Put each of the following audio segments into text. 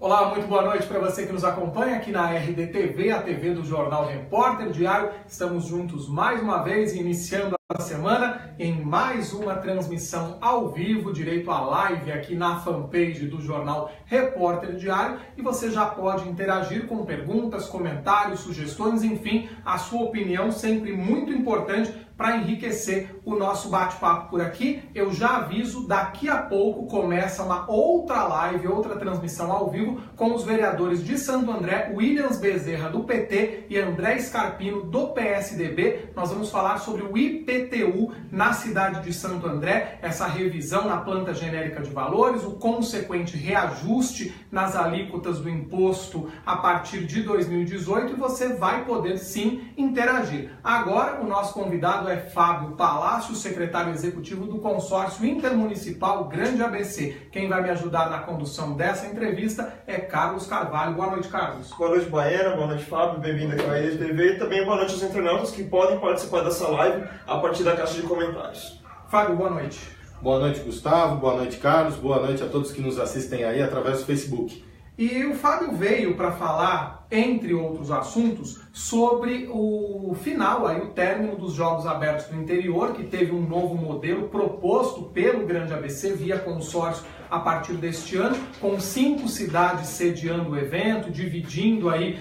Olá, muito boa noite para você que nos acompanha aqui na RDTV, a TV do Jornal Repórter Diário. Estamos juntos mais uma vez, iniciando a semana em mais uma transmissão ao vivo, direito à live aqui na fanpage do Jornal Repórter Diário. E você já pode interagir com perguntas, comentários, sugestões, enfim, a sua opinião sempre muito importante para enriquecer o nosso bate-papo por aqui. Eu já aviso, daqui a pouco começa uma outra live, outra transmissão ao vivo com os vereadores de Santo André, Williams Bezerra do PT e André Scarpino do PSDB. Nós vamos falar sobre o IPTU na cidade de Santo André, essa revisão na planta genérica de valores, o consequente reajuste nas alíquotas do imposto a partir de 2018 e você vai poder sim interagir. Agora o nosso convidado é Fábio Palácio, secretário executivo do Consórcio Intermunicipal Grande ABC. Quem vai me ajudar na condução dessa entrevista é Carlos Carvalho. Boa noite, Carlos. Boa noite, Baena. Boa noite, Fábio. Bem-vindo aqui à RDTV. E também boa noite aos internautas que podem participar dessa live a partir da caixa de comentários. Fábio, boa noite. Boa noite, Gustavo. Boa noite, Carlos. Boa noite a todos que nos assistem aí através do Facebook. E o Fábio veio para falar, entre outros assuntos, sobre o final, aí, o término dos Jogos Abertos do Interior, que teve um novo modelo proposto pelo Grande ABC via consórcio a partir deste ano, com 5 cidades sediando o evento, dividindo aí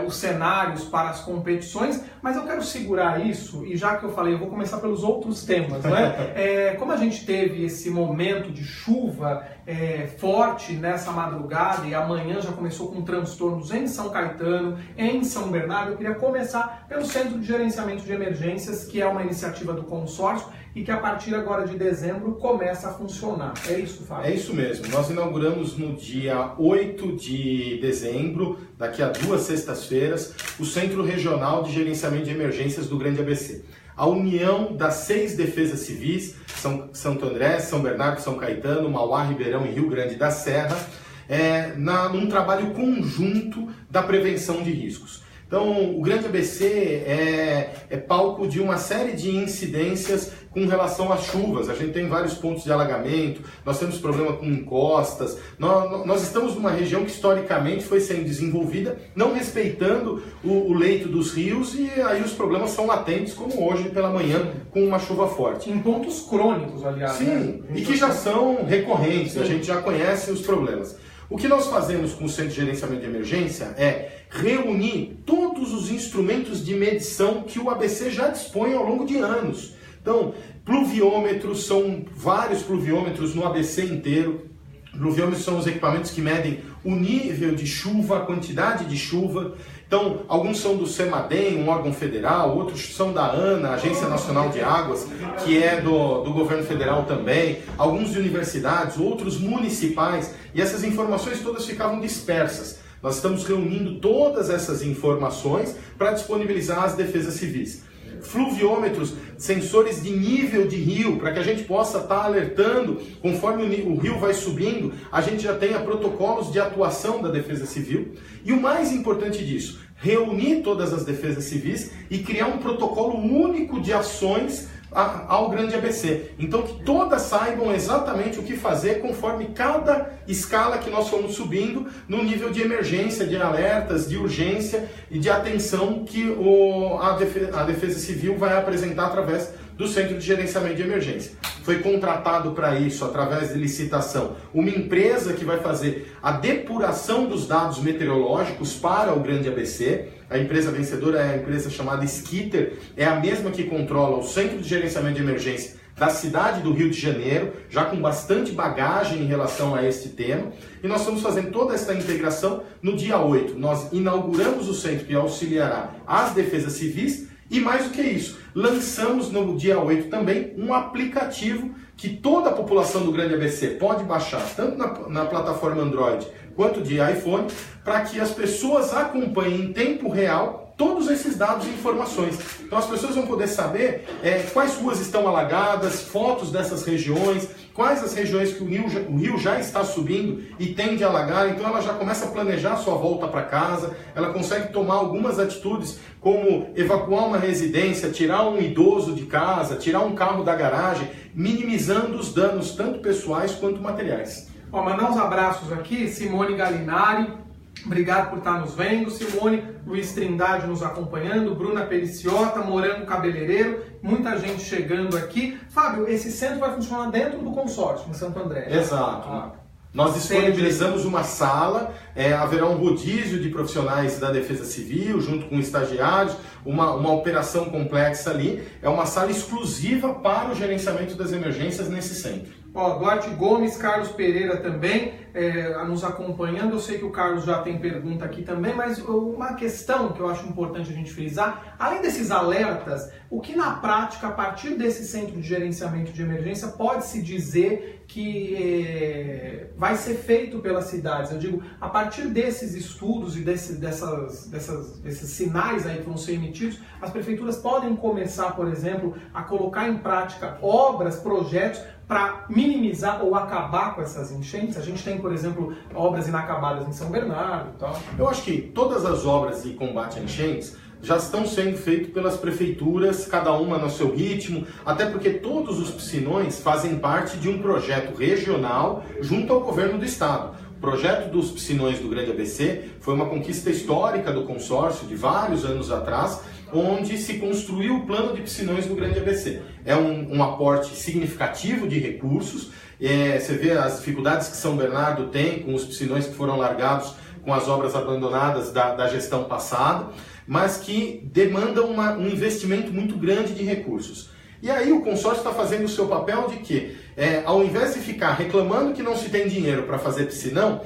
os cenários para as competições, mas eu quero segurar isso, e já que eu falei, eu vou começar pelos outros temas, né? Como a gente teve esse momento de chuva forte nessa madrugada, e amanhã já começou com transtornos em São Caetano, em São Bernardo, eu queria começar pelo Centro de Gerenciamento de Emergências, que é uma iniciativa do consórcio, e que a partir agora de dezembro começa a funcionar. É isso, Fábio? É isso mesmo. Nós inauguramos no dia 8 de dezembro, daqui a 2 sextas-feiras, o Centro Regional de Gerenciamento de Emergências do Grande ABC. A união das 6 defesas civis, Santo André, São Bernardo, São Caetano, Mauá, Ribeirão e Rio Grande da Serra, num trabalho conjunto da prevenção de riscos. Então, o Grande ABC é palco de uma série de incidências com relação às chuvas. A gente tem vários pontos de alagamento, nós temos problema com encostas, nós estamos numa região que historicamente foi sendo desenvolvida, não respeitando o leito dos rios, e aí os problemas são latentes, como hoje pela manhã, com uma chuva forte. Em pontos crônicos, aliás. Sim, né? E que já são recorrentes, a gente já conhece os problemas. O que nós fazemos com o Centro de Gerenciamento de Emergência é reunir todos os instrumentos de medição que o ABC já dispõe ao longo de anos. Então, pluviômetros, são vários pluviômetros no ABC inteiro. Pluviômetros são os equipamentos que medem o nível de chuva, a quantidade de chuva. Então, alguns são do CEMADEM, um órgão federal, outros são da ANA, Agência Nacional de Águas, que é do governo federal também, alguns de universidades, outros municipais, e essas informações todas ficavam dispersas. Nós estamos reunindo todas essas informações para disponibilizar às defesas civis. Fluviômetros, sensores de nível de rio, para que a gente possa estar alertando, conforme o rio vai subindo, a gente já tenha protocolos de atuação da Defesa Civil. E o mais importante disso, reunir todas as defesas civis e criar um protocolo único de ações ao Grande ABC. Então que todas saibam exatamente o que fazer conforme cada escala que nós fomos subindo no nível de emergência, de alertas, de urgência e de atenção que a Defesa Civil vai apresentar através do Centro de Gerenciamento de Emergência. Foi contratado para isso, através de licitação, uma empresa que vai fazer a depuração dos dados meteorológicos para o Grande ABC. A empresa vencedora é a empresa chamada Skitter, é a mesma que controla o Centro de Gerenciamento de Emergência da cidade do Rio de Janeiro, já com bastante bagagem em relação a este tema. E nós estamos fazendo toda essa integração no dia 8. Nós inauguramos o centro que auxiliará as defesas civis. E mais do que isso, lançamos no dia 8 também um aplicativo que toda a população do Grande ABC pode baixar, tanto na plataforma Android quanto de iPhone, para que as pessoas acompanhem em tempo real todos esses dados e informações. Então as pessoas vão poder saber quais ruas estão alagadas, fotos dessas regiões, quais as regiões que o rio já está subindo e tende a alagar. Então ela já começa a planejar a sua volta para casa, ela consegue tomar algumas atitudes como evacuar uma residência, tirar um idoso de casa, tirar um carro da garagem, minimizando os danos tanto pessoais quanto materiais. Ó, mandar uns abraços aqui, Simone Galinari, obrigado por estar nos vendo, Simone, Luiz Trindade nos acompanhando, Bruna Peliciota, Morango Cabeleireiro, muita gente chegando aqui. Fábio, esse centro vai funcionar dentro do consórcio, em Santo André. Exato. Nós disponibilizamos uma sala, haverá um rodízio de profissionais da Defesa Civil, junto com estagiários, uma operação complexa ali. É uma sala exclusiva para o gerenciamento das emergências nesse centro. Ó, Duarte Gomes, Carlos Pereira também nos acompanhando. Eu sei que o Carlos já tem pergunta aqui também, mas uma questão que eu acho importante a gente frisar, além desses alertas, o que na prática, a partir desse centro de gerenciamento de emergência, pode-se dizer que vai ser feito pelas cidades? Eu digo, a partir desses estudos e desses sinais aí que vão ser emitidos, as prefeituras podem começar, por exemplo, a colocar em prática obras, projetos, para minimizar ou acabar com essas enchentes. A gente tem, por exemplo, obras inacabadas em São Bernardo e tal. Eu acho que todas as obras de combate a enchentes já estão sendo feitas pelas prefeituras, cada uma no seu ritmo, até porque todos os piscinões fazem parte de um projeto regional junto ao governo do estado. O projeto dos piscinões do Grande ABC foi uma conquista histórica do consórcio de vários anos atrás, onde se construiu o plano de piscinões do Grande ABC. É um aporte significativo de recursos. Você vê as dificuldades que São Bernardo tem com os piscinões que foram largados com as obras abandonadas da gestão passada, mas que demandam um investimento muito grande de recursos. E aí o consórcio está fazendo o seu papel de que, ao invés de ficar reclamando que não se tem dinheiro para fazer piscinão,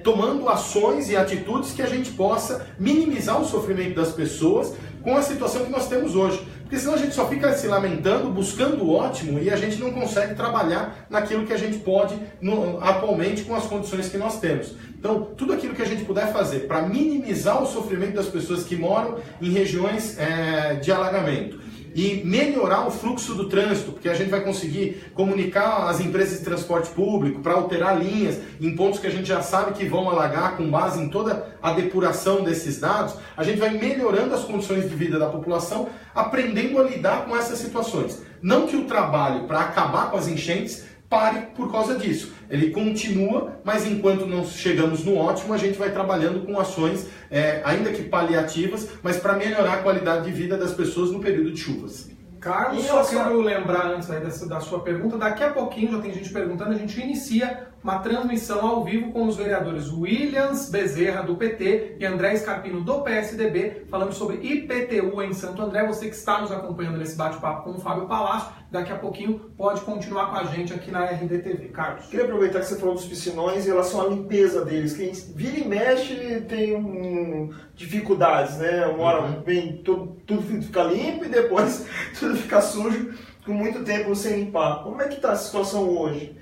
tomando ações e atitudes que a gente possa minimizar o sofrimento das pessoas com a situação que nós temos hoje. Porque senão a gente só fica se lamentando, buscando o ótimo, e a gente não consegue trabalhar naquilo que a gente pode atualmente com as condições que nós temos. Então, tudo aquilo que a gente puder fazer para minimizar o sofrimento das pessoas que moram em regiões de alagamento, e melhorar o fluxo do trânsito, porque a gente vai conseguir comunicar as empresas de transporte público para alterar linhas em pontos que a gente já sabe que vão alagar com base em toda a depuração desses dados, a gente vai melhorando as condições de vida da população, aprendendo a lidar com essas situações. Não que o trabalho para acabar com as enchentes pare por causa disso. Ele continua, mas enquanto não chegamos no ótimo, a gente vai trabalhando com ações, ainda que paliativas, mas para melhorar a qualidade de vida das pessoas no período de chuvas. Carlos, só quero lembrar antes aí da sua pergunta, daqui a pouquinho, já tem gente perguntando, a gente inicia uma transmissão ao vivo com os vereadores Williams Bezerra, do PT, e André Scarpino, do PSDB, falando sobre IPTU em Santo André. Você que está nos acompanhando nesse bate-papo com o Fábio Palácio, daqui a pouquinho pode continuar com a gente aqui na RDTV. Carlos. Queria aproveitar que você falou dos piscinões em relação à limpeza deles. Quem vira e mexe tem dificuldades, né? Uma hora vem tudo fica limpo e depois tudo fica sujo com muito tempo sem limpar. Como é que está a situação hoje?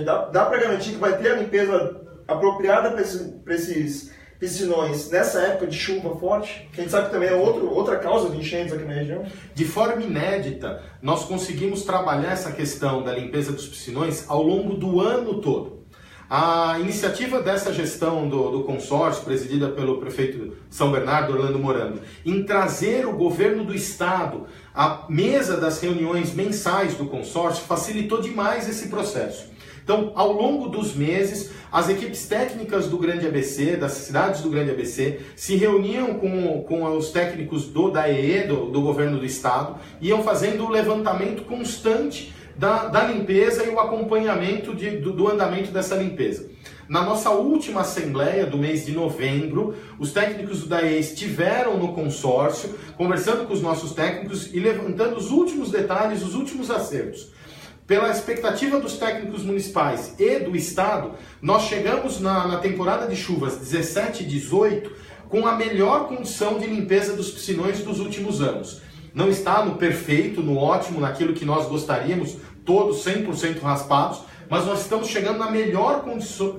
Dá para garantir que vai ter a limpeza apropriada para esses piscinões nessa época de chuva forte? Que a gente sabe que também é outra causa de enchentes aqui na região. De forma inédita, nós conseguimos trabalhar essa questão da limpeza dos piscinões ao longo do ano todo. A iniciativa dessa gestão do consórcio, presidida pelo prefeito de São Bernardo, Orlando Morango, em trazer o governo do estado à mesa das reuniões mensais do consórcio, facilitou demais esse processo. Então, ao longo dos meses, as equipes técnicas do Grande ABC, das cidades do Grande ABC, se reuniam com os técnicos da EE, do governo do estado, iam fazendo o levantamento constante da limpeza e o acompanhamento do andamento dessa limpeza. Na nossa última assembleia do mês de novembro, os técnicos da EE estiveram no consórcio, conversando com os nossos técnicos e levantando os últimos detalhes, os últimos acertos. Pela expectativa dos técnicos municipais e do estado, nós chegamos na temporada de chuvas 17 e 18 com a melhor condição de limpeza dos piscinões dos últimos anos. Não está no perfeito, no ótimo, naquilo que nós gostaríamos, todos 100% raspados, mas nós estamos chegando na melhor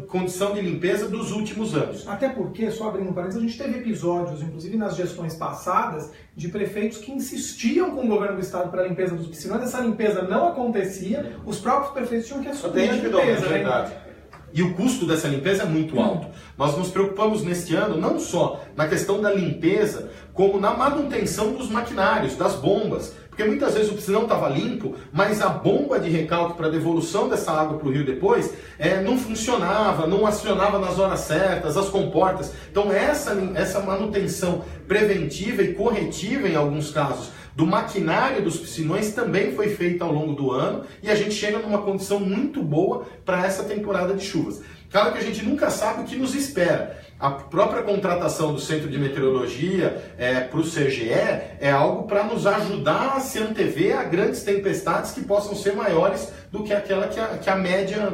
condição de limpeza dos últimos anos. Até porque, só abrindo um parênteses, a gente teve episódios, inclusive nas gestões passadas, de prefeitos que insistiam com o governo do estado para a limpeza dos piscinões, essa limpeza não acontecia, os próprios prefeitos tinham que assumir a limpeza. Verdade. E o custo dessa limpeza é muito alto. Nós nos preocupamos neste ano não só na questão da limpeza, como na manutenção dos maquinários, das bombas, Porque muitas vezes o piscinão estava limpo, mas a bomba de recalque para devolução dessa água para o rio depois não funcionava, não acionava nas horas certas, as comportas. Então essa manutenção preventiva e corretiva, em alguns casos, do maquinário dos piscinões também foi feita ao longo do ano e a gente chega numa condição muito boa para essa temporada de chuvas. Claro que a gente nunca sabe o que nos espera. A própria contratação do Centro de Meteorologia para o CGE é algo para nos ajudar a se antever a grandes tempestades que possam ser maiores do que aquela que a média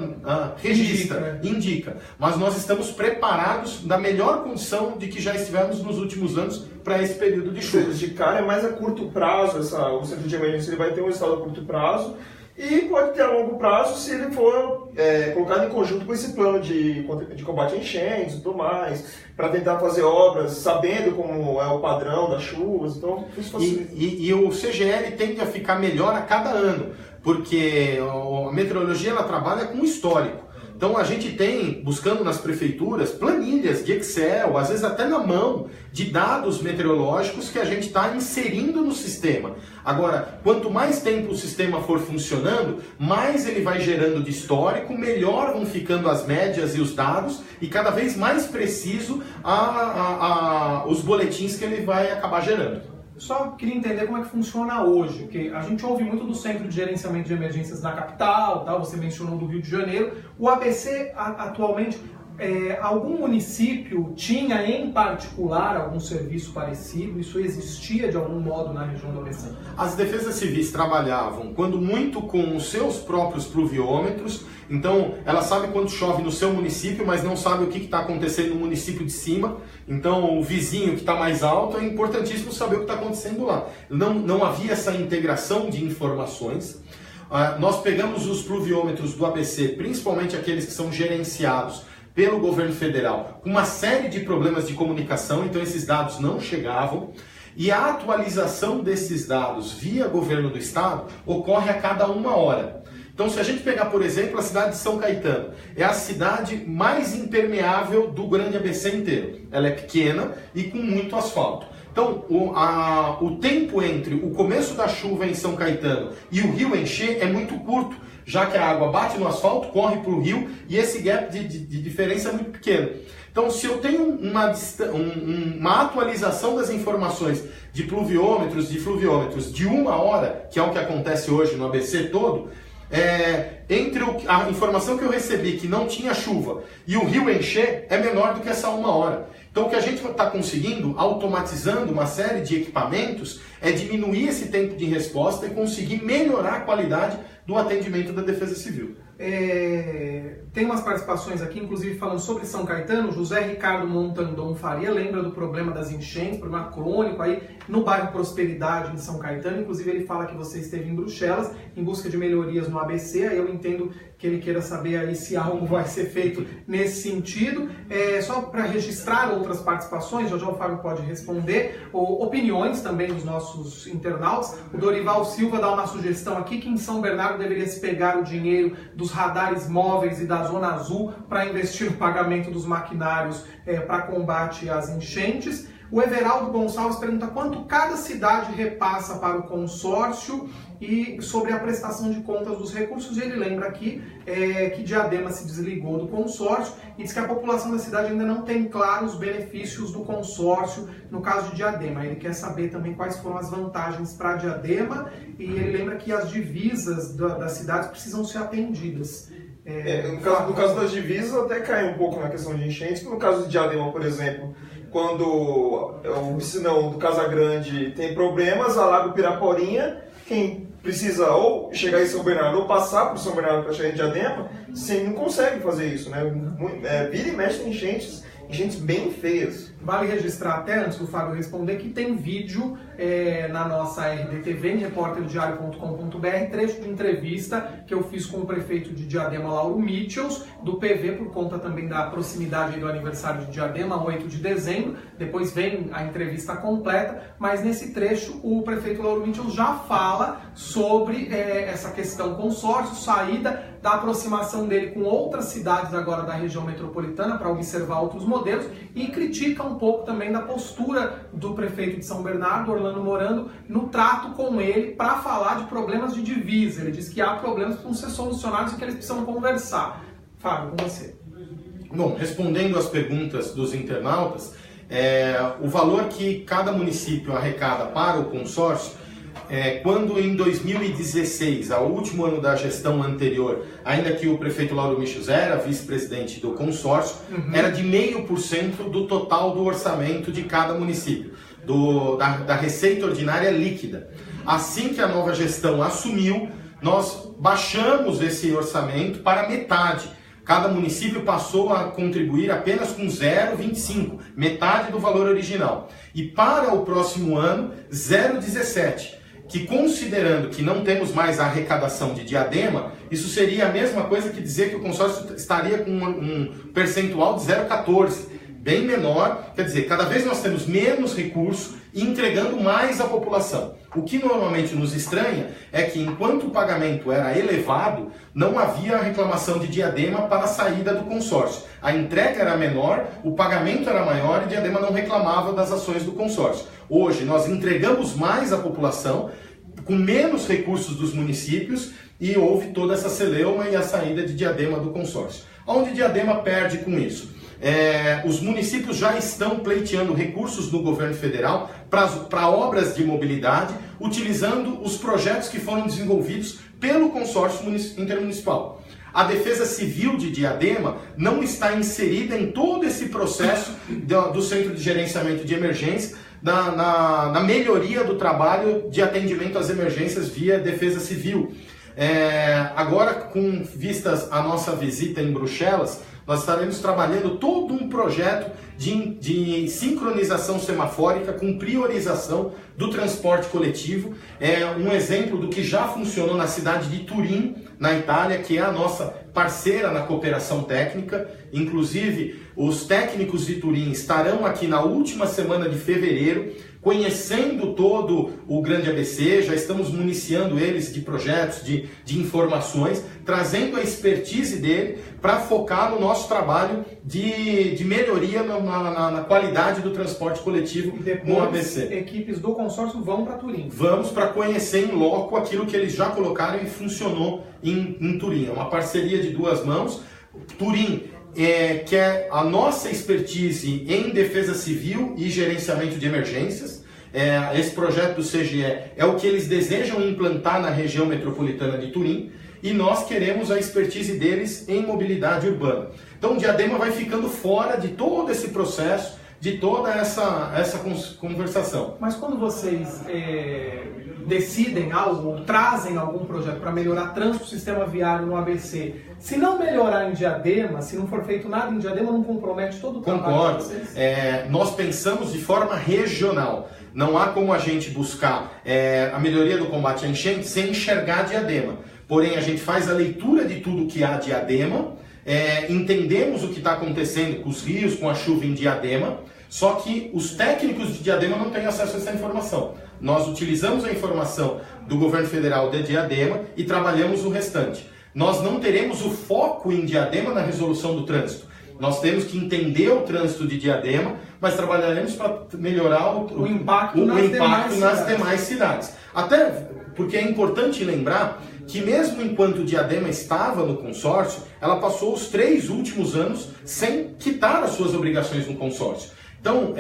registra, indica. Mas nós estamos preparados na melhor condição de que já estivemos nos últimos anos para esse período de chuvas. De cara é mais a curto prazo, o Centro de Emergência ele vai ter um resultado a curto prazo, e pode ter a longo prazo se ele for colocado em conjunto com esse plano de combate a enchentes e tudo mais, para tentar fazer obras sabendo como é o padrão das chuvas. Então, isso facilita. E o CGL tende a ficar melhor a cada ano, porque a meteorologia ela trabalha com histórico. Então a gente tem, buscando nas prefeituras, planilhas de Excel, às vezes até na mão, de dados meteorológicos que a gente está inserindo no sistema. Agora, quanto mais tempo o sistema for funcionando, mais ele vai gerando de histórico, melhor vão ficando as médias e os dados, e cada vez mais preciso os boletins que ele vai acabar gerando. Só queria entender como é que funciona hoje, porque a gente ouve muito do Centro de Gerenciamento de Emergências na capital, tá? Você mencionou do Rio de Janeiro. O ABC, atualmente, algum município tinha em particular algum serviço parecido? Isso existia de algum modo na região do ABC? As defesas civis trabalhavam, quando muito, com os seus próprios pluviômetros. Então, ela sabe quando chove no seu município, mas não sabe o que está acontecendo no município de cima. Então, o vizinho que está mais alto, é importantíssimo saber o que está acontecendo lá. Não havia essa integração de informações. Nós pegamos os pluviômetros do ABC, principalmente aqueles que são gerenciados pelo governo federal, com uma série de problemas de comunicação, então esses dados não chegavam. E a atualização desses dados via governo do estado ocorre a cada 1 hora. Então, se a gente pegar, por exemplo, a cidade de São Caetano, é a cidade mais impermeável do grande ABC inteiro. Ela é pequena e com muito asfalto. Então, o tempo entre o começo da chuva em São Caetano e o rio encher é muito curto, já que a água bate no asfalto, corre para o rio e esse gap de diferença é muito pequeno. Então, se eu tenho uma atualização das informações de pluviômetros, de fluviômetros de 1 hora, que é o que acontece hoje no ABC todo, entre a informação que eu recebi que não tinha chuva e o rio encher é menor do que essa 1 hora. Então o que a gente está conseguindo, automatizando uma série de equipamentos, é diminuir esse tempo de resposta e conseguir melhorar a qualidade do atendimento da Defesa Civil. Tem umas participações aqui, inclusive falando sobre São Caetano. José Ricardo Montandon Faria lembra do problema das enchentes, problema crônico aí no bairro Prosperidade, em São Caetano. Inclusive ele fala que você esteve em Bruxelas em busca de melhorias no ABC. Aí eu entendo que ele queira saber aí se algo vai ser feito nesse sentido. Só para registrar outras participações, já o Fábio pode responder, opiniões também dos nossos internautas. O Dorival Silva dá uma sugestão aqui que em São Bernardo deveria se pegar o dinheiro dos radares móveis e da Zona Azul para investir no pagamento dos maquinários para combate às enchentes. O Everaldo Gonçalves pergunta quanto cada cidade repassa para o consórcio e sobre a prestação de contas dos recursos. E ele lembra aqui que Diadema se desligou do consórcio e diz que a população da cidade ainda não tem claros os benefícios do consórcio no caso de Diadema. Ele quer saber também quais foram as vantagens para Diadema e ele lembra que as divisas das cidades precisam ser atendidas. No caso das divisas até cai um pouco na questão de enchentes, no caso de Diadema, por exemplo, quando o piscinão do Casagrande tem problemas, alaga o Piraporinha, quem precisa ou chegar em São Bernardo ou passar por São Bernardo para chegar em Diadema, não consegue fazer isso, né? Vira e mexe em enchentes bem feias. Vale registrar até, antes do Fábio responder, que tem vídeo na nossa RDTV, em repórterdiario.com.br, trecho de entrevista que eu fiz com o prefeito de Diadema, Lauro Mitchels, do PV, por conta também da proximidade do aniversário de Diadema, 8 de dezembro. Depois vem a entrevista completa, mas nesse trecho o prefeito Lauro Mitchels já fala sobre essa questão consórcio, saída da aproximação dele com outras cidades agora da região metropolitana para observar outros modelos. modelos, e critica um pouco também da postura do prefeito de São Bernardo, Orlando Morando, no trato com ele para falar de problemas de divisa. Ele diz que há problemas que precisam ser solucionados e que eles precisam conversar. Fábio, com você. Bom, respondendo às perguntas dos internautas, o valor que cada município arrecada para o consórcio, quando em 2016, ao último ano da gestão anterior, ainda que o prefeito Lauro Michels era vice-presidente do consórcio, era de 0,5% do total do orçamento de cada município, da receita ordinária líquida. Assim que a nova gestão assumiu, nós baixamos esse orçamento para metade. Cada município passou a contribuir apenas com 0,25, metade do valor original. E para o próximo ano, 0,17, que considerando que não temos mais a arrecadação de Diadema, isso seria a mesma coisa que dizer que o consórcio estaria com um percentual de 0,14, bem menor. Quer dizer, cada vez nós temos menos recursos e entregando mais à população. O que normalmente nos estranha é que enquanto o pagamento era elevado, não havia reclamação de Diadema para a saída do consórcio. A entrega era menor, o pagamento era maior e Diadema não reclamava das ações do consórcio. Hoje nós entregamos mais à população, com menos recursos dos municípios, e houve toda essa celeuma e a saída de Diadema do consórcio. Onde Diadema perde com isso? Os municípios já estão pleiteando recursos do governo federal para obras de mobilidade, utilizando os projetos que foram desenvolvidos pelo consórcio intermunicipal. A Defesa Civil de Diadema não está inserida em todo esse processo do Centro de Gerenciamento de Emergência, na melhoria do trabalho de atendimento às emergências via Defesa Civil. Agora, com vistas à nossa visita em Bruxelas, nós estaremos trabalhando todo um projeto de sincronização semafórica com priorização do transporte coletivo. Um exemplo do que já funcionou na cidade de Turim, na Itália, que é a nossa parceira na cooperação técnica. Inclusive, os técnicos de Turim estarão aqui na última semana de fevereiro, conhecendo todo o Grande ABC. Já estamos municiando eles de projetos, de informações, trazendo a expertise dele para focar no nosso trabalho de melhoria na qualidade do transporte coletivo no ABC. Equipes do consórcio vão para Turim. Vamos para conhecer em loco aquilo que eles já colocaram e funcionou em Turim. É uma parceria de duas mãos. Turim, que é a nossa expertise em defesa civil e gerenciamento de emergências. Esse projeto do CGE é o que eles desejam implantar na região metropolitana de Turim, e nós queremos a expertise deles em mobilidade urbana. Então, Diadema vai ficando fora de todo esse processo, de toda essa conversação. Mas quando vocês decidem algo, ou trazem algum projeto para melhorar trânsito do sistema viário no ABC, se não melhorar em Diadema, se não for feito nada em Diadema, não compromete todo o trabalho de vocês? Nós pensamos de forma regional. Não há como a gente buscar a melhoria do combate à enchente sem enxergar Diadema. Porém, a gente faz a leitura de tudo que há Diadema, entendemos o que está acontecendo com os rios, com a chuva em Diadema, só que os técnicos de Diadema não têm acesso a essa informação. Nós utilizamos a informação do governo federal de Diadema e trabalhamos o restante. Nós não teremos o foco em Diadema na resolução do trânsito. Nós temos que entender o trânsito de Diadema, mas trabalharemos para melhorar o impacto nas demais cidades. Até porque é importante lembrar que mesmo enquanto Diadema estava no consórcio, ela passou os 3 últimos anos sem quitar as suas obrigações no consórcio. Então,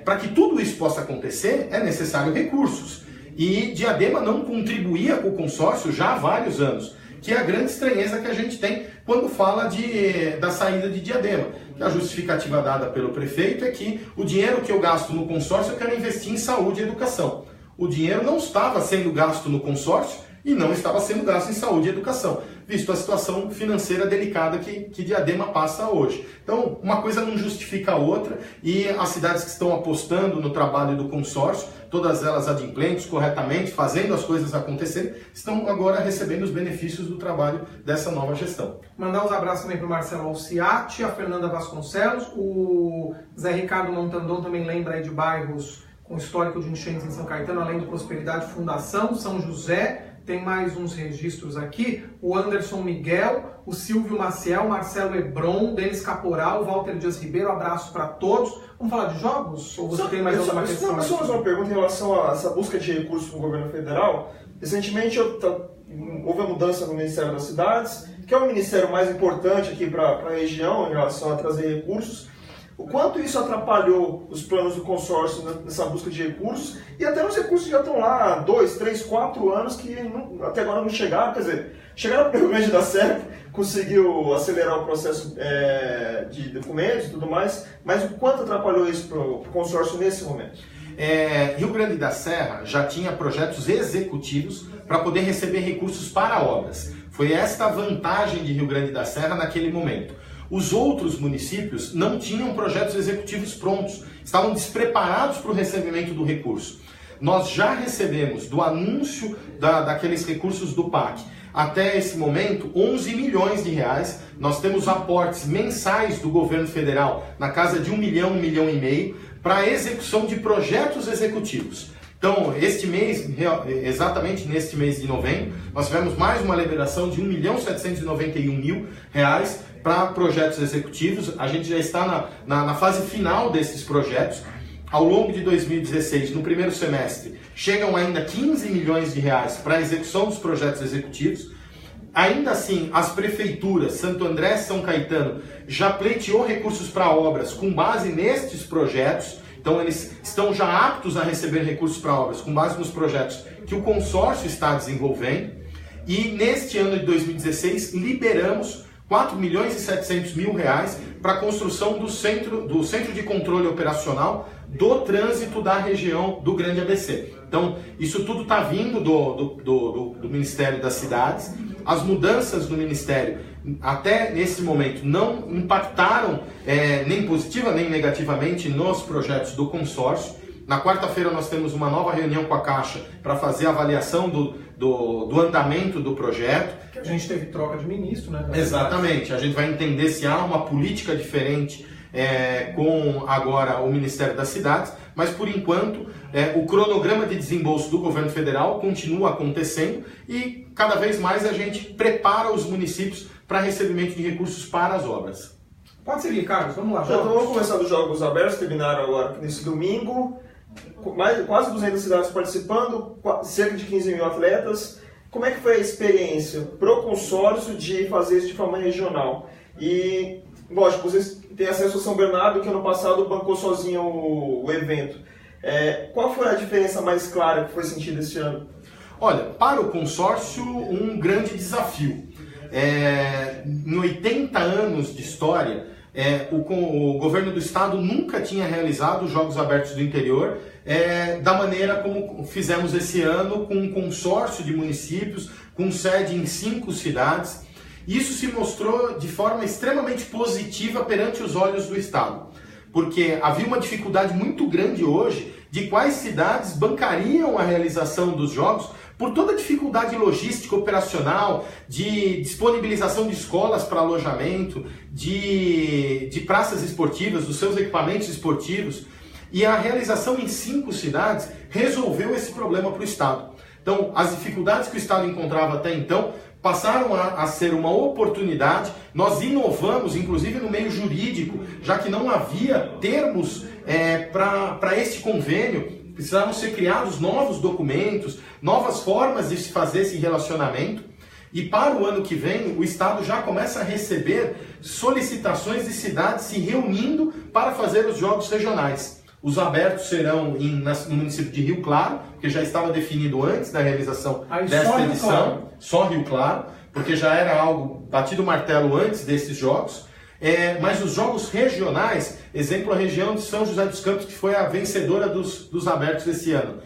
para que tudo isso possa acontecer, é necessário recursos. E Diadema não contribuía com o consórcio já há vários anos, que é a grande estranheza que a gente tem quando fala da saída de Diadema. A justificativa dada pelo prefeito é que o dinheiro que eu gasto no consórcio eu quero investir em saúde e educação. O dinheiro não estava sendo gasto no consórcio e não estava sendo gasto em saúde e educação, visto a situação financeira delicada que Diadema passa hoje. Então, uma coisa não justifica a outra, e as cidades que estão apostando no trabalho do consórcio, todas elas adimplentes, corretamente, fazendo as coisas acontecerem, estão agora recebendo os benefícios do trabalho dessa nova gestão. Mandar uns abraços também para o Marcelo Alciati, a Fernanda Vasconcelos, o Zé Ricardo Montandon também lembra aí de bairros com histórico de enchentes em São Caetano, além do Prosperidade Fundação, São José, tem mais uns registros aqui, o Anderson Miguel, o Silvio Maciel, Marcelo Hebron, Denis Caporal, Walter Dias Ribeiro, abraço para todos. Vamos falar de jogos? Ou você tem mais alguma questão? Só mais uma pergunta em relação a essa busca de recursos no governo federal. Recentemente houve a mudança no Ministério das Cidades, que é o ministério mais importante aqui para a região em relação a trazer recursos. O quanto isso atrapalhou os planos do consórcio nessa busca de recursos, e até os recursos já estão lá há 2, 3, 4 anos que até agora não chegaram, quer dizer, chegaram para o Rio Grande da Serra, conseguiu acelerar o processo de documentos e tudo mais, mas o quanto atrapalhou isso para o consórcio nesse momento? Rio Grande da Serra já tinha projetos executivos para poder receber recursos para obras. Foi esta a vantagem de Rio Grande da Serra naquele momento. Os outros municípios não tinham projetos executivos prontos, estavam despreparados para o recebimento do recurso. Nós já recebemos do anúncio daqueles recursos do PAC até esse momento 11 milhões de reais. Nós temos aportes mensais do governo federal na casa de 1 milhão, 1 milhão e meio para a execução de projetos executivos. Então, este mês, exatamente neste mês de novembro, nós tivemos mais uma liberação de 1.791.000 reais para projetos executivos. A gente já está na fase final desses projetos. Ao longo de 2016, no primeiro semestre, chegam ainda 15 milhões de reais para a execução dos projetos executivos. Ainda assim, as prefeituras, Santo André e São Caetano, já pleiteou recursos para obras com base nestes projetos. Então, eles estão já aptos a receber recursos para obras com base nos projetos que o consórcio está desenvolvendo. E neste ano de 2016, liberamos 4 milhões e 700 mil reais para a construção do centro de controle operacional do trânsito da região do Grande ABC. Então, isso tudo está vindo do Ministério das Cidades. As mudanças do Ministério, até nesse momento, não impactaram nem positiva nem negativamente nos projetos do consórcio. Na quarta-feira nós temos uma nova reunião com a Caixa para fazer a avaliação do andamento do projeto. Que a gente teve troca de ministro, né? Exatamente. A gente vai entender se há uma política diferente com agora o Ministério das Cidades, mas por enquanto o cronograma de desembolso do governo federal continua acontecendo e cada vez mais a gente prepara os municípios para recebimento de recursos para as obras. Pode seguir, Carlos, vamos lá. Então vamos começar dos Jogos Abertos, terminaram agora nesse domingo, quase 200 cidades participando, cerca de 15 mil atletas. Como é que foi a experiência pro consórcio de fazer isso de forma regional? E, lógico, vocês têm acesso a São Bernardo, que ano passado bancou sozinho o evento. Qual foi a diferença mais clara que foi sentida esse ano? Olha, para o consórcio, um grande desafio. Em 80 anos de história, o governo do estado nunca tinha realizado os Jogos Abertos do Interior da maneira como fizemos esse ano, com um consórcio de municípios, com sede em 5 cidades. Isso se mostrou de forma extremamente positiva perante os olhos do estado, porque havia uma dificuldade muito grande hoje de quais cidades bancariam a realização dos Jogos, por toda a dificuldade logística operacional, de disponibilização de escolas para alojamento, de praças esportivas, dos seus equipamentos esportivos. E a realização em 5 cidades resolveu esse problema para o Estado. Então, as dificuldades que o Estado encontrava até então passaram a ser uma oportunidade. Nós inovamos, inclusive no meio jurídico, já que não havia termos para este convênio. Precisaram ser criados novos documentos, novas formas de se fazer esse relacionamento. E para o ano que vem, o Estado já começa a receber solicitações de cidades se reunindo para fazer os jogos regionais. Os abertos serão no município de Rio Claro, que já estava definido antes da realização desta edição. Só Rio Claro, porque já era algo batido o martelo antes desses jogos. Mas os jogos regionais, exemplo a região de São José dos Campos, que foi a vencedora dos abertos desse ano.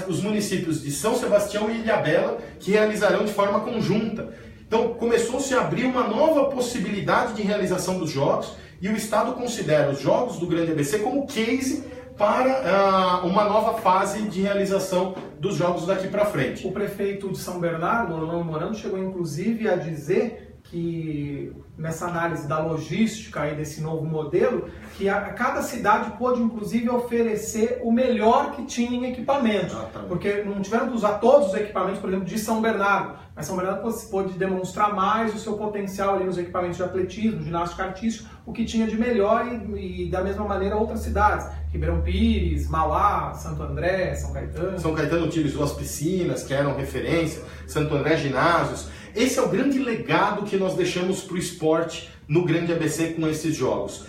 Os municípios de São Sebastião e Ilhabela, que realizarão de forma conjunta. Então começou-se a abrir uma nova possibilidade de realização dos jogos, e o Estado considera os Jogos do Grande ABC como case para uma nova fase de realização dos jogos daqui para frente. O prefeito de São Bernardo, Orlando Morando, chegou inclusive a dizer que nessa análise da logística aí desse novo modelo, que cada cidade pôde inclusive oferecer o melhor que tinha em equipamento, porque não tiveram que usar todos os equipamentos, por exemplo, de São Bernardo, mas São Bernardo pôde demonstrar mais o seu potencial ali nos equipamentos de atletismo, ginástica artística, o que tinha de melhor e da mesma maneira outras cidades, Ribeirão Pires, Mauá, Santo André, São Caetano. São Caetano utilizou as piscinas, que eram referência, Santo André ginásios. Esse é o grande legado que nós deixamos para o esporte no Grande ABC com esses jogos.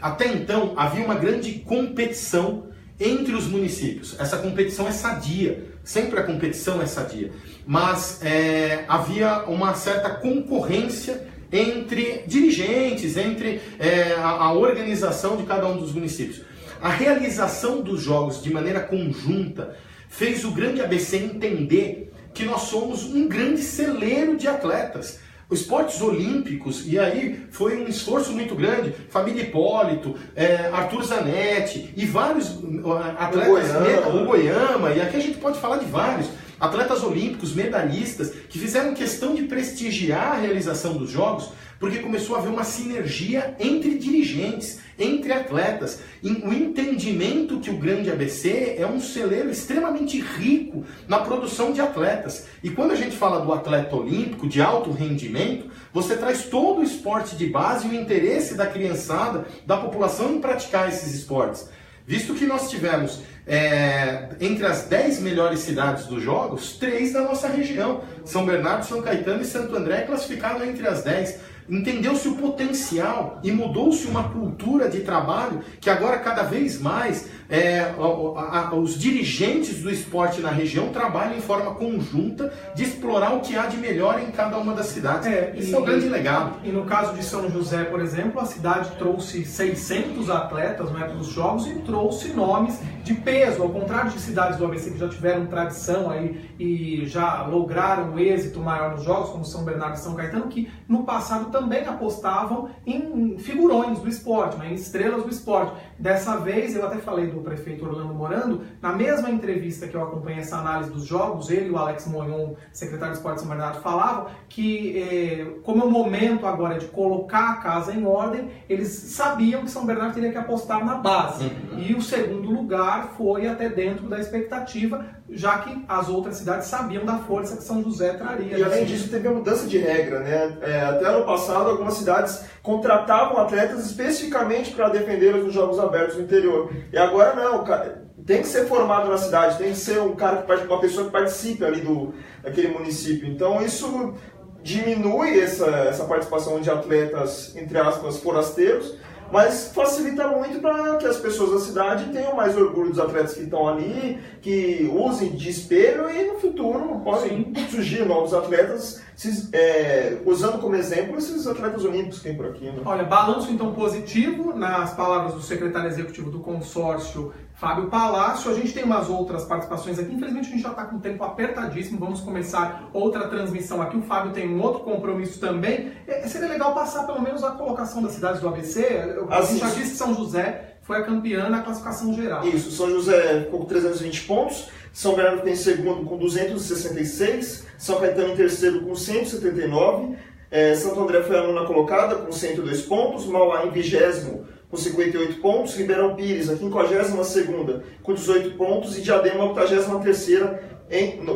Até então, havia uma grande competição entre os municípios. Essa competição é sadia, sempre a competição é sadia, mas havia uma certa concorrência entre dirigentes, entre a organização de cada um dos municípios. A realização dos jogos de maneira conjunta fez o Grande ABC entender que nós somos um grande celeiro de atletas. Os esportes olímpicos, e aí foi um esforço muito grande, Família Hipólito, Arthur Zanetti e vários atletas, o Goiama, e aqui a gente pode falar de vários atletas olímpicos, medalhistas, que fizeram questão de prestigiar a realização dos jogos, porque começou a haver uma sinergia entre dirigentes, entre atletas, o entendimento que o Grande ABC é um celeiro extremamente rico na produção de atletas. E quando a gente fala do atleta olímpico, de alto rendimento, você traz todo o esporte de base e o interesse da criançada, da população em praticar esses esportes. Visto que nós tivemos, entre as 10 melhores cidades dos jogos, 3 da nossa região, São Bernardo, São Caetano e Santo André, classificaram entre as 10. Entendeu-se o potencial e mudou-se uma cultura de trabalho que agora cada vez mais os dirigentes do esporte na região trabalham em forma conjunta de explorar o que há de melhor em cada uma das cidades. Esse é o grande legado. E no caso de São José, por exemplo, a cidade trouxe 600 atletas para os jogos e trouxe nomes de peso, ao contrário de cidades do ABC que já tiveram tradição aí e já lograram um êxito maior nos jogos, como São Bernardo e São Caetano, que no passado também apostavam em figurões do esporte, em estrelas do esporte. Dessa vez, eu até falei do prefeito Orlando Morando, na mesma entrevista que eu acompanhei essa análise dos jogos, ele e o Alex Monhon, secretário de Esporte de São Bernardo, falavam que, como é o momento agora de colocar a casa em ordem, eles sabiam que São Bernardo teria que apostar na base. E o segundo lugar foi até dentro da expectativa, já que as outras cidades sabiam da força que São José traria. E além disso, teve a mudança de regra, né? Até ano passado, algumas cidades contratavam atletas especificamente para defendê-los nos jogos abertos no interior. E agora não, tem que ser formado na cidade, tem que ser uma pessoa que participe ali daquele município. Então isso diminui essa participação de atletas, entre aspas, forasteiros, mas facilita muito para que as pessoas da cidade tenham mais orgulho dos atletas que estão ali, que usem de espelho e no futuro podem surgir novos atletas, usando como exemplo esses atletas olímpicos que tem por aqui. Né? Olha, balanço então positivo, nas palavras do secretário executivo do consórcio, Fábio Palácio. A gente tem umas outras participações aqui, infelizmente a gente já está com o tempo apertadíssimo, vamos começar outra transmissão aqui, o Fábio tem um outro compromisso também. Seria legal passar pelo menos a colocação das cidades do ABC, a gente já disse que São José foi a campeã na classificação geral. Isso, São José ficou com 320 pontos, São Bernardo tem segundo com 266, São Caetano em terceiro com 179, Santo André foi a nona colocada com 102 pontos, Mauá em 20º com 58 pontos, Ribeirão Pires a 52ª com 18 pontos e Diadema a 83ª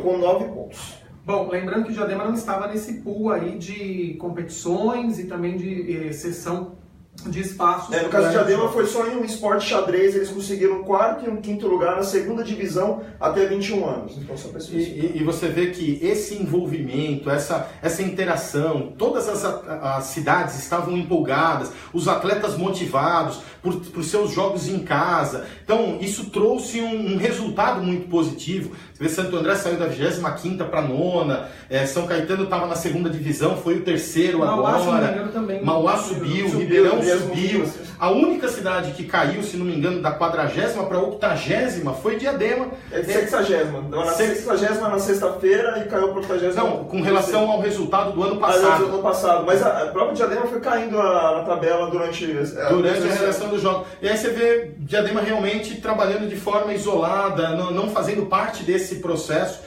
com 9 pontos. Bom, lembrando que o Diadema não estava nesse pool aí de competições e também de sessão de espaços. No caso do Diadema foi só em um esporte xadrez, eles conseguiram 4º e um 5º lugar na segunda divisão até 21 anos. Então, só e você vê que esse envolvimento, essa interação, todas as cidades estavam empolgadas, os atletas motivados por seus jogos em casa. Então isso trouxe um resultado muito positivo. Você vê, Santo André saiu da 25ª para a 9ª, São Caetano estava na segunda divisão, foi o terceiro agora. Mauá subiu, Ribeirão subiu. A única cidade que caiu, se não me engano, da 40ª para a 80ª foi Diadema. 60ª. Na 60ª na sexta-feira e caiu para a 80ª. Não, com relação ao resultado do ano passado. Mas a própria Diadema foi caindo na tabela durante a realização do jogo. E aí você vê Diadema realmente trabalhando de forma isolada, não fazendo parte desse processo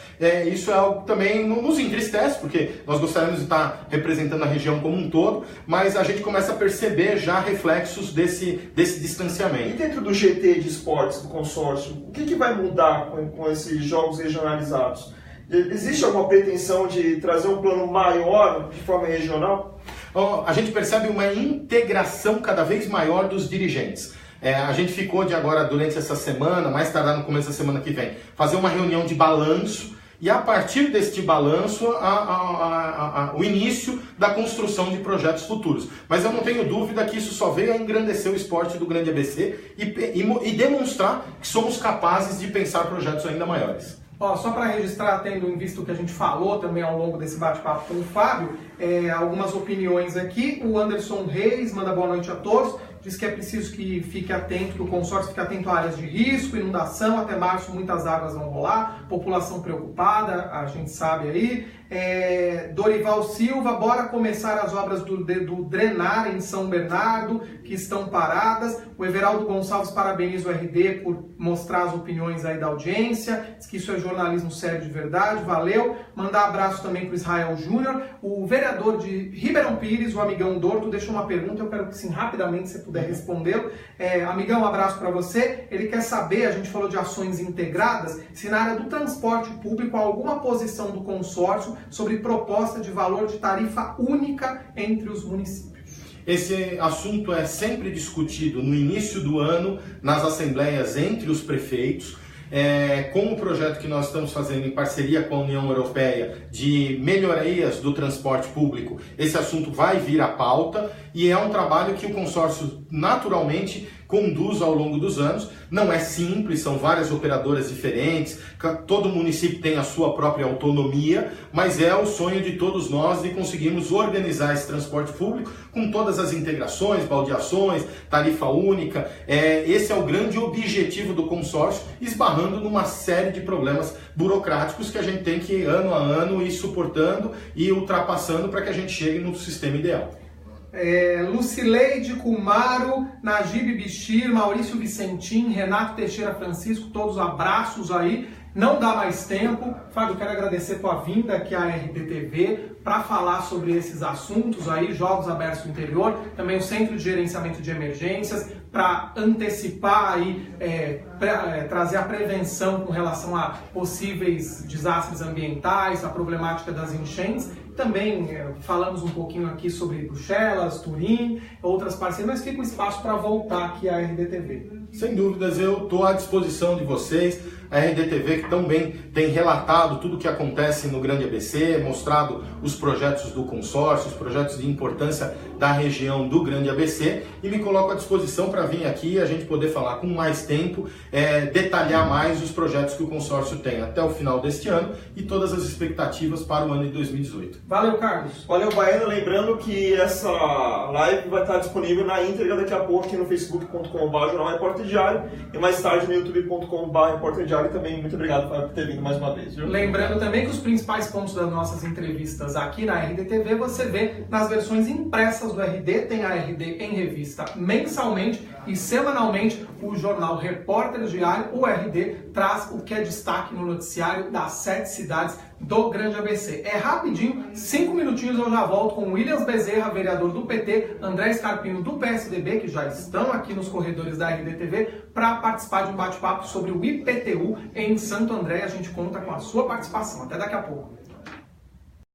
isso é algo que também nos entristece, porque nós gostaríamos de estar representando a região como um todo, mas a gente começa a perceber já reflexos desse distanciamento. E dentro do GT de esportes do consórcio, o que vai mudar com esses jogos regionalizados? Existe alguma pretensão de trazer um plano maior de forma regional? A gente percebe uma integração cada vez maior dos dirigentes. A gente ficou de agora, durante essa semana, mais tardar no começo da semana que vem, fazer uma reunião de balanço e a partir deste balanço o início da construção de projetos futuros. Mas eu não tenho dúvida que isso só veio a engrandecer o esporte do Grande ABC e demonstrar que somos capazes de pensar projetos ainda maiores. Só para registrar, tendo em vista o que a gente falou também ao longo desse bate-papo com o Fábio, algumas opiniões aqui. O Anderson Reis manda boa noite a todos. Diz que é preciso que fique atento, que o consórcio fique atento a áreas de risco, inundação, até março muitas águas vão rolar, população preocupada, a gente sabe aí. Dorival Silva, bora começar as obras do drenar em São Bernardo, que estão paradas. O Everaldo Gonçalves parabeniza o RD por mostrar as opiniões aí da audiência, diz que isso é jornalismo sério de verdade, valeu. Mandar abraço também para o Israel Júnior. O vereador de Ribeirão Pires, o amigão Dorto, deixou uma pergunta, eu quero que sim, rapidamente você puder respondê-lo. Amigão, um abraço para você. Ele quer saber, a gente falou de ações integradas, se na área do transporte público há alguma posição do consórcio sobre proposta de valor de tarifa única entre os municípios. Esse assunto é sempre discutido no início do ano, nas assembleias entre os prefeitos. Com o projeto que nós estamos fazendo em parceria com a União Europeia de melhorias do transporte público, esse assunto vai vir à pauta e é um trabalho que o consórcio naturalmente conduz ao longo dos anos. Não é simples, são várias operadoras diferentes, todo município tem a sua própria autonomia, mas é o sonho de todos nós de conseguirmos organizar esse transporte público com todas as integrações, baldeações, tarifa única. Esse é o grande objetivo do consórcio, esbarrando numa série de problemas burocráticos que a gente tem que, ano a ano, ir suportando e ultrapassando para que a gente chegue no sistema ideal. Lucileide Kumaro, Najib Bichir, Maurício Vicentim, Renato Teixeira Francisco, todos abraços aí. Não dá mais tempo. Fábio, quero agradecer a tua vinda aqui à RDTV para falar sobre esses assuntos aí, Jogos Abertos do Interior, também o Centro de Gerenciamento de Emergências, para antecipar aí, trazer a prevenção com relação a possíveis desastres ambientais, a problemática das enchentes. Também falamos um pouquinho aqui sobre Bruxelas, Turim, outras parcerias, mas fica um espaço para voltar aqui à RDTV. Sem dúvidas, eu estou à disposição de vocês. A RDTV que também tem relatado tudo o que acontece no Grande ABC, mostrado os projetos do consórcio, os projetos de importância da região do Grande ABC, e me coloco à disposição para vir aqui e a gente poder falar com mais tempo, detalhar mais os projetos que o consórcio tem até o final deste ano e todas as expectativas para o ano de 2018. Valeu, Carlos. Valeu, Baiano. Lembrando que essa live vai estar disponível na íntegra daqui a pouco aqui no facebook.com/Jornal Repórter Diário e mais tarde no youtube.com/Repórter Diário também. Muito obrigado, Fábio, por ter vindo mais uma vez. Viu? Lembrando também que os principais pontos das nossas entrevistas aqui na RDTV você vê nas versões impressas do RD, tem a RD em revista mensalmente e semanalmente o jornal Repórter Diário, o RD, traz o que é destaque no noticiário das 7 cidades do Grande ABC. É rapidinho, 5 minutinhos eu já volto com Williams Bezerra, vereador do PT, André Scarpino do PSDB, que já estão aqui nos corredores da RDTV, para participar de um bate-papo sobre o IPTU em Santo André. A gente conta com a sua participação. Até daqui a pouco.